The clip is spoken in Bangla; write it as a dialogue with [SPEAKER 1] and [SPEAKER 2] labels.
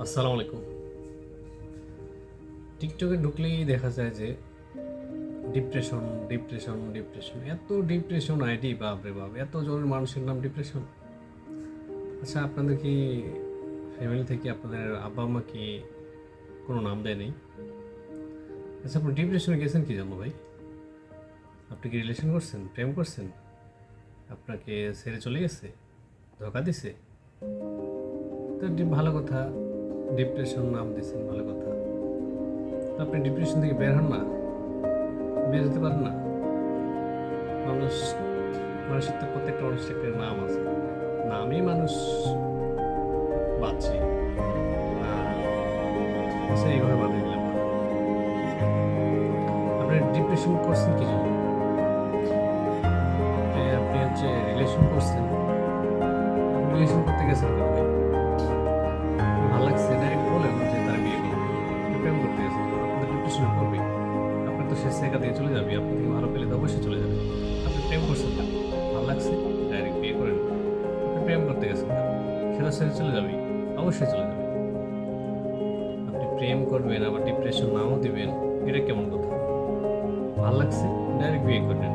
[SPEAKER 1] আসসালামু আলাইকুম। টিকটকে ঢুকলেই দেখা যায় যে ডিপ্রেশন, ডিপ্রেশন, ডিপ্রেশন। এত ডিপ্রেশন আইডি, বাপরে বাপ! এত জনের মানুষের নাম ডিপ্রেশন। আচ্ছা, আপনাদের কি ফ্যামিলি থেকে আপনাদের আব্বা-আম্মা কি কোনো নাম দেয় নাই? আচ্ছা, আপনি ডিপ্রেশনে গেছেন কি জন্য ভাই? আপনি কি রিলেশন করছেন? প্রেম করছেন? আপনাকে ছেড়ে চলে গেছে? ধোঁকা দিছে? তো ভালো কথা, ডিপ্রেশন নাম দিছেন, ভালো কথা। তো আপনি ডিপ্রেশন থেকে বের হন না? বের হতে পারেন না? মানুষ মানুষের তো প্রত্যেকটা মানুষের একটা নাম আছে, নামেই মানুষ বাঁচে। আচ্ছা, এইভাবে বাদে দিলাম না। আপনি ডিপ্রেশন করছেন কি জন্য? আপনি হচ্ছে রিলেশন করছেন, রিলেশন করতে গেছেন কেন ভাই? ভালো লাগছে ডাইরেক্ট বলেন যে তারা বিয়ে করবে। প্রেম করতে গেছেন, আপনাদের ডিপ্রেশনে পড়বে। আপনার তো সে জায়গা দিয়ে চলে যাবে, আপনি থেকে ভালো পেলে তো অবশ্যই চলে যাবে। আপনি প্রেম করছেন কেন? ভালো লাগছে ডাইরেক্ট বিয়ে করেন। আপনি প্রেম করতে গেছেন কেন? সেটা ছেড়ে চলে যাবে, অবশ্যই চলে যাবে। আপনি প্রেম করবেন আবার ডিপ্রেশন নামও দিবেন, এটা কেমন কথা? ভাল লাগছে ডাইরেক্ট বিয়ে করবেন।